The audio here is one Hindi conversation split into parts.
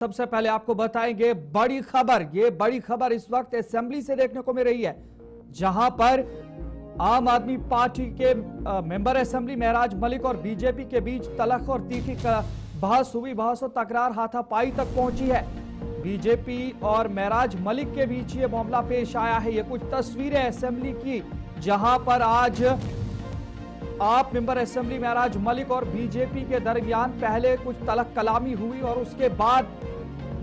सबसे पहले आपको बताएंगे बड़ी खबर। ये बड़ी खबर इस वक्त असेंबली से देखने को मिल रही है, जहां पर आम आदमी पार्टी के मेंबर असेंबली महराज मलिक और बीजेपी के बीच तलख और तीखी बहस हुई। बहस और तकरार हाथापाई तक पहुंची है। बीजेपी और महराज मलिक के बीच ये मामला पेश आया है। ये कुछ तस्वीरें असेंबली की, जहां पर आज आप मेंबर असेंबली महराज मलिक और बीजेपी के दरमियान पहले कुछ तलख कलामी हुई और उसके बाद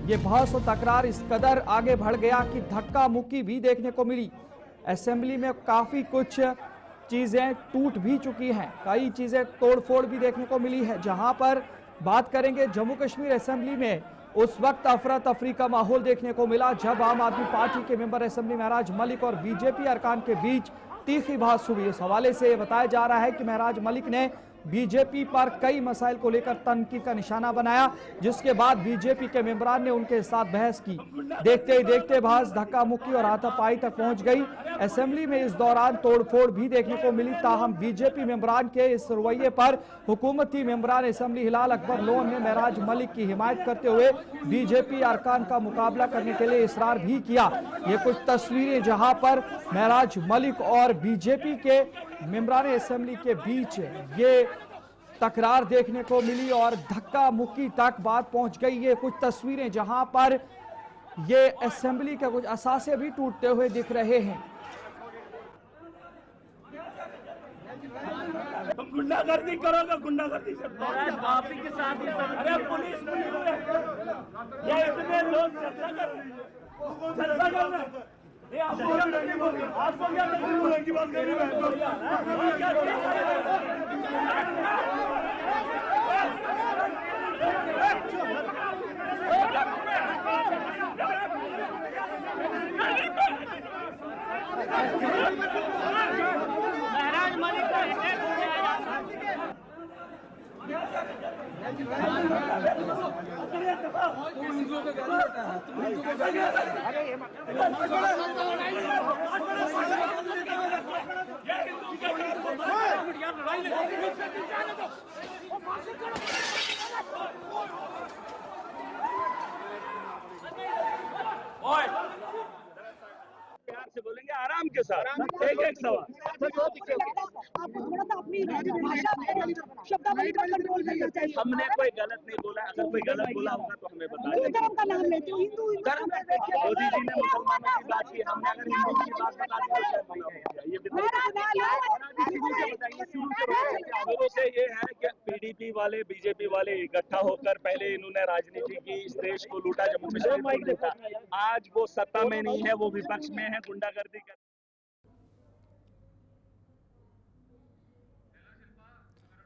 ये बहस और तकरार इस कदर आगे बढ़ गया कि धक्का मुक्की भी देखने को मिली। असेंबली में काफी कुछ चीजें टूट भी चुकी हैं, कई चीजें तोड़फोड़ भी देखने को मिली है। जहां पर बात करेंगे जम्मू कश्मीर असेंबली में उस वक्त अफरा तफरी का माहौल देखने को मिला जब आम आदमी पार्टी के मेंबर असेंबली महराज मलिक और बीजेपी अरकान के बीच तीखी बहस हुई। इस हवाले से बताया जा रहा है कि महराज मलिक ने बीजेपी पर कई मसाइल को लेकर तनकीद का निशाना बनाया, जिसके बाद बीजेपी के मेंबरान ने उनके साथ बहस की। देखते ही देखते बहस धक्का मुक्की और हाथापाई तक पहुंच गई। असेंबली में इस दौरान तोड़फोड़ भी देखने को मिली, ताहम बीजेपी मेंबरान के इस रवैये पर हुकूमती मेंबरान असेंबली हिलाल अकबर लोन ने महराज मलिक की हिमायत करते हुए बीजेपी अरकान का मुकाबला करने के लिए इसरार भी किया। ये कुछ तस्वीरें जहां पर महराज मलिक और बीजेपी के मेंबरान असेंबली के बीच ये तकरार देखने को मिली और धक्का मुक्की तक बात पहुंच गई। ये कुछ तस्वीरें जहां पर ये असेंबली के कुछ असासे भी टूटते हुए दिख रहे हैं। तुम गुंडागर्दी करोगे, गुंडागर्दी से आप ही के साथ अरे पुलिस ये इतने लोग चर्चा कर रहे हैं। आपको क्या तकलीफ की बात कर रही महराज मलिक का अटैक हो गया। प्यार से बोलेंगे, आराम के साथ एक एक सवाल। आपको थोड़ा सा अपनी भाषा शब्दावली पर कंट्रोल करना चाहिए। हमने कोई गलत नहीं बोला, अगर कोई गलत बोला होगा तो हमें बताइए। हिंदू धर्म का नाम लेते हो, हिंदू मोदी जी ने मुसलमानों की बात की, हमने अगर हिंदू की बात बता दी तो शुरू से ये है कि पीडीपी वाले बीजेपी वाले इकट्ठा होकर पहले इन्होंने राजनीति की, इस देश को लूटा, जम्मू कश्मीर को लूटा। आज वो सत्ता में नहीं है, वो विपक्ष में है, गुंडागर्दी कर।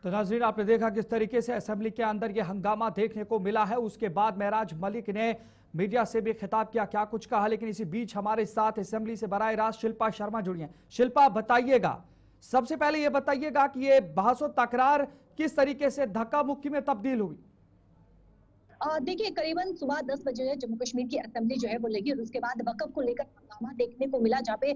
तो नाज़रीन, आपने देखा किस तरीके से असेंबली के अंदर ये हंगामा देखने को मिला है। उसके बाद महराज मलिक ने मीडिया से भी खिताब किया, क्या कुछ कहा। लेकिन इसी बीच हमारे साथ असेंबली से बराह रास्त शिल्पा शर्मा जुड़ी हैं। शिल्पा, बताइएगा, सबसे पहले ये बताइएगा कि ये बहस और तकरार किस तरीके से धक्का मुक्की में तब्दील हुई। देखिए, करीबन सुबह 10 बजे जम्मू कश्मीर की असेंबली जो है वो लगी और उसके बाद वक़्फ़ को लेकर हंगामा देखने को मिला, जहाँ पे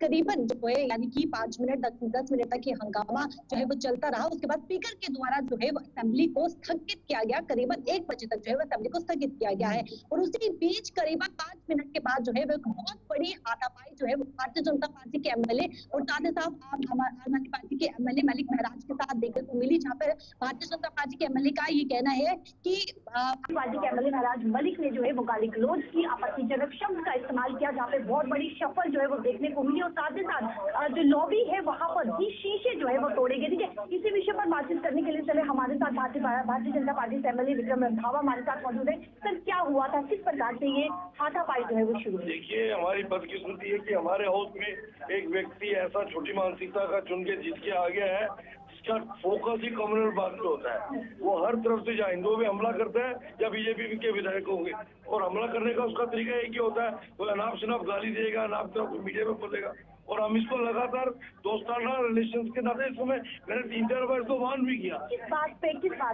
करीबन जो है यानी कि 5 मिनट 10 मिनट तक ये हंगामा जो है वो चलता रहा। उसके बाद स्पीकर के द्वारा जो है वो असेंबली को स्थगित किया गया। करीबन 1 बजे तक जो है वो असेंबली को स्थगित किया गया है और उसी बीच करीबन 5 मिनट के बाद जो है वो एक बहुत बड़ी हाथापाई जो है वो भारतीय जनता पार्टी के एमएलए और साथ ही साथ आम आदमी पार्टी के एमएलए मलिक महराज के साथ देखने को मिली, जहाँ पर भारतीय जनता पार्टी के एमएलए का ये कहना है कि पार्टी के एमएलए महराज मलिक ने जो है वो गाली गलौज की, आपत्तिजनक शब्द का इस्तेमाल किया, जहाँ पे बहुत बड़ी शफल जो है वो देखने को मिली और साथ ही साथ जो लॉबी है वहां पर भी शीशे जो है वो तोड़े गए। ठीक है, इसी विषय पर बातचीत करने के लिए चले हमारे साथ भारतीय जनता पार्टी से एमएलए विक्रम रंधावा हमारे साथ मौजूद है। सर, क्या हुआ था, किस प्रकार से ये हाथापाई जो है वो शुरू हुई? देखिए, हमारी बदकिस्मती है कि हमारे हाउस में एक व्यक्ति ऐसा छोटी मानसिकता का चुन के जीत के आ गया है, जिसका फोकस ही कम्युनल बात पे होता है। वो हर तरफ से चाहे हिंदुओं पे हमला करता है या बीजेपी के विधायकों के, और हमला करने का उसका तरीका एक ही होता है, वो अनाप शनाप गाली देगा, अनाप शनाप मीडिया में बोलेगा और हम इसको लगातार दोस्ताना रिलेशन के नाते इस समय मैंने 3-4 बार इसको वार्न भी किया। किस बात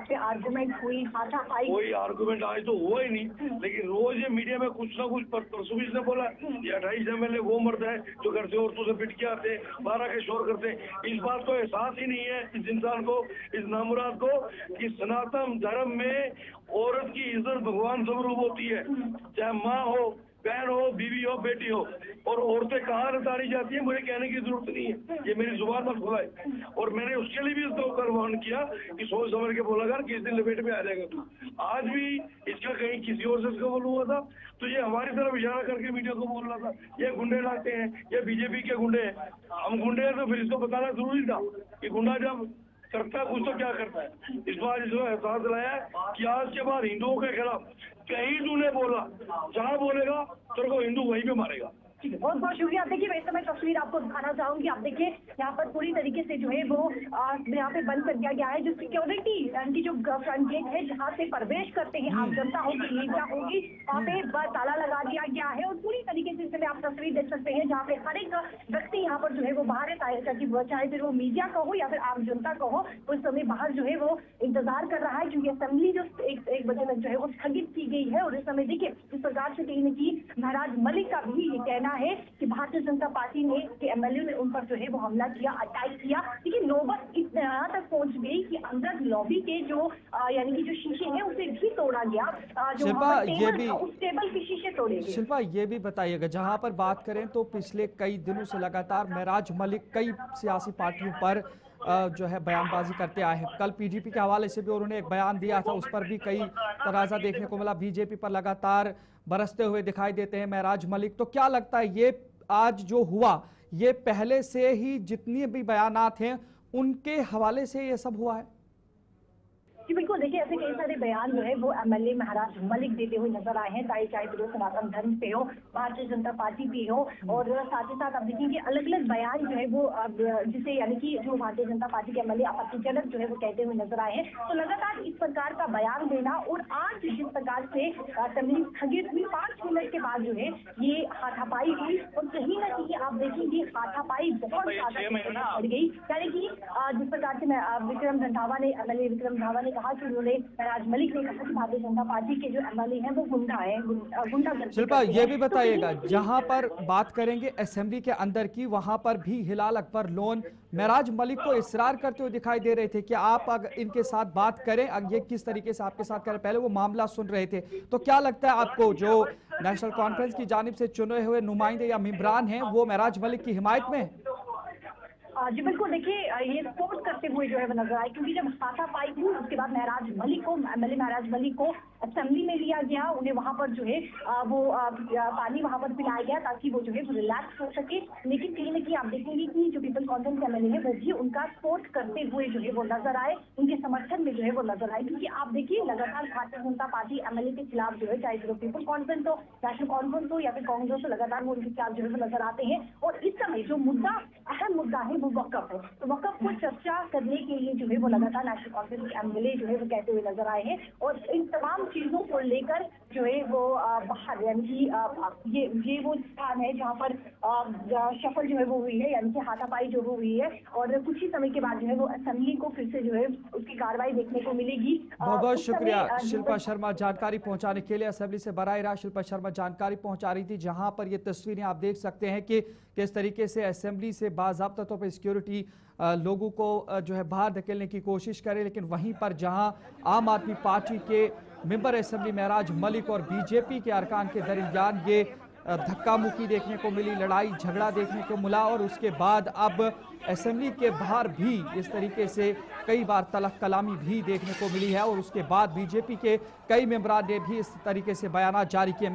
पे आर्गुमेंट हुई, हाथापाई? कोई आर्गुमेंट आज तो हुआ ही नहीं, लेकिन रोज ये मीडिया में कुछ ना कुछ परसों भी इसने बोला ये 28 MLA वो मर्द है जो घर से औरतों से पिट के आते, बारह के शोर करते। इस बात को एहसास ही नहीं है इस इंसान को, इस नामुराद को, कि सनातन धर्म में औरत की इज्जत भगवान स्वरूप होती है, चाहे माँ हो, बहन हो, बीवी हो, बेटी हो। और औरतें कहाँ नतारी जाती है मुझे कहने की जरूरत नहीं है, ये मेरी जुबान मत खुलाए। और मैंने उसके लिए भी इसको कल वार्न किया कि सोच समझ के बोला कर किस दिन लपेट में आ जाएगा तू। आज भी इसका कहीं किसी और से इसका बोल हुआ था तो ये हमारी तरफ इशारा करके मीडिया को बोल रहा था ये गुंडे लाते हैं, ये बीजेपी के गुंडे हैं। हम गुंडे हैं तो फिर इसको बताना जरूरी था कि गुंडा जब करता है कुछ तो क्या करता है। इस बार इसको एहसास दिलाया है कि आज के बाद हिंदुओं के खिलाफ कहीं तूने बोला, जहाँ बोलेगा तेरे को हिंदू वहीं पे मारेगा। बहुत बहुत शुक्रिया। देखिए मैं इस समय तस्वीर आपको दिखाना चाहूंगी। आप देखिए यहाँ पर पूरी तरीके से जो है वो यहाँ पे बंद कर दिया गया है, जो सिक्योरिटी यानी जो फ्रंट गेट है जहाँ से प्रवेश करते हैं आम जनता होगी, मीडिया होगी, वहाँ पे ताला लगा दिया गया है। और पूरी तरीके से इसमें आप तस्वीर देख सकते हैं जहाँ पे हर एक व्यक्ति यहाँ पर जो है वो बाहर है, चाहे फिर वो मीडिया का हो या फिर आम जनता का हो, उस समय बाहर जो है वो इंतजार कर रहा है क्योंकि असेंबली जो 1 बजे तक जो है वो स्थगित की गई है। और इस समय देखिए इस प्रकार से कहीं न कहीं महाराज मलिक का भी ये कहना है कि भारतीय जनता पार्टी ने के MLA ने उन पर जो है वो हमला किया, अटैक किया। लेकिन नौबत इस तरह तक पहुंच गई कि अंदर लॉबी के जो यानी कि जो शीशे हैं उसे भी तोड़ा गया, जो शिल्पा ये भी उस टेबल के शीशे तोड़े गए। शिल्पा ये भी बताइएगा, जहां पर बात करें तो पिछले कई दिनों से लगातार महराज मलिक कई सियासी पार्टियों पर जो है बयानबाजी करते आए हैं। कल PDP के हवाले से भी उन्होंने एक बयान दिया था, उस पर भी कई तराजा देखने को मिला। बीजेपी पर लगातार बरसते हुए दिखाई देते हैं महराज मलिक। तो क्या लगता है ये आज जो हुआ ये पहले से ही जितनी भी बयानात हैं उनके हवाले से ये सब हुआ है? जी बिल्कुल। देखिए ऐसे कई सारे बयान जो है वो MLA महाराज मलिक देते हुए नजर आए हैं, चाहे फिर सनातन धर्म पे हो, भारतीय जनता पार्टी पे हो। और साथ ही साथ आप देखेंगे अलग अलग बयान जो है वो जिसे यानी कि जो भारतीय जनता पार्टी के MLA आपत्तिजनक जो है वो कहते हुए नजर आए हैं। तो लगातार इस प्रकार का बयान देना और आज जिस प्रकार से असेंबली स्थगित हुई 5 मिनट के बाद जो है ये हाथापाई हुई और कहीं ना कहीं आप देखेंगे हाथापाई बहुत ज्यादा बढ़ गई। यानी कि जिस प्रकार से विक्रम रंधावा ने MLA विक्रम रंधावा ने कहा कि उन्होंने महराज मलिक ने कहा कि भारतीय जनता पार्टी के जो MLA हैं वो गुंडा है, गुंडा। शिल्पा ये भी बताइएगा, जहां पर बात करेंगे असेंबली के अंदर की, वहां पर भी हिलाल अकबर लोन महराज मलिक को इसरार करते हुए दिखाई दे रहे थे कि आप अगर इनके साथ बात करें, ये किस तरीके से आपके साथ करें, पहले वो मामला सुन रहे थे। तो क्या लगता है आपको जो नेशनल कॉन्फ्रेंस की जानिब से चुने हुए नुमाइंदे या मेंबरान हैं वो महराज मलिक की हिमायत में? जी बिल्कुल। देखिए ये सपोर्ट करते हुए जो है वो नजर आए क्योंकि जब हाथापाई हुई उसके बाद महराज मलिक को MLA महराज मलिक को असेंबली में लिया गया, उन्हें वहां पर जो है वो पानी वहां पर पिलाया गया ताकि वो जो है रिलैक्स हो सके। लेकिन कहीं ना कहीं आप देखेंगे कि जो पीपल कॉन्फ्रेंस MLA है वो भी उनका सपोर्ट करते हुए जो है वो नजर आए, उनके समर्थन में जो है वो नजर आए। क्योंकि आप देखिए लगातार भारतीय जनता पार्टी MLA के खिलाफ जो है चाहे जो पीपल कॉन्फ्रेंस हो, नेशनल कॉन्फ्रेंस हो या फिर कांग्रेस हो, लगातार वो उनके खिलाफ जो है वो नजर आते हैं। और इस समय जो मुद्दा अहम मुद्दा है वो वक्फ है, तो वक्फ को चर्चा करने के लिए जो है वो लगातार नेशनल कॉन्फ्रेंस के MLA जो है वो कहते हुए नजर आए हैं। और इन तमाम चीजों को लेकर जो है वो बाहर यानी कि ये वो स्थान है जहाँ पर शफल जो है वो हुई है, यानी कि हाथापाई जो हुई है। और कुछ ही समय के बाद जो है वो असेंबली को फिर से जो है उसकी कार्रवाई देखने को मिलेगी। बहुत बहुत शुक्रिया शिल्पा शर्मा जानकारी पहुंचाने के लिए। असेंबली से बराह रास्त शिल्पा शर्मा जानकारी पहुंचा रही थी, जहां पर ये तस्वीरें आप देख सकते हैं कि किस तरीके से असेंबली से बाज़ाब्ता तौर पर सिक्योरिटी लोगों को जो है बाहर धकेलने की कोशिश करे, लेकिन वहीं पर जहां आम आदमी पार्टी के मेंबर असेंबली महराज मलिक और बीजेपी के अरकान के दरमियान ये धक्का मुक्की देखने को मिली, लड़ाई झगड़ा देखने को मिला। और उसके बाद अब असेंबली के बाहर भी इस तरीके से कई बार तलख कलामी भी देखने को मिली है और उसके बाद बीजेपी के कई मेंबरान ने भी इस तरीके से बयान जारी किए।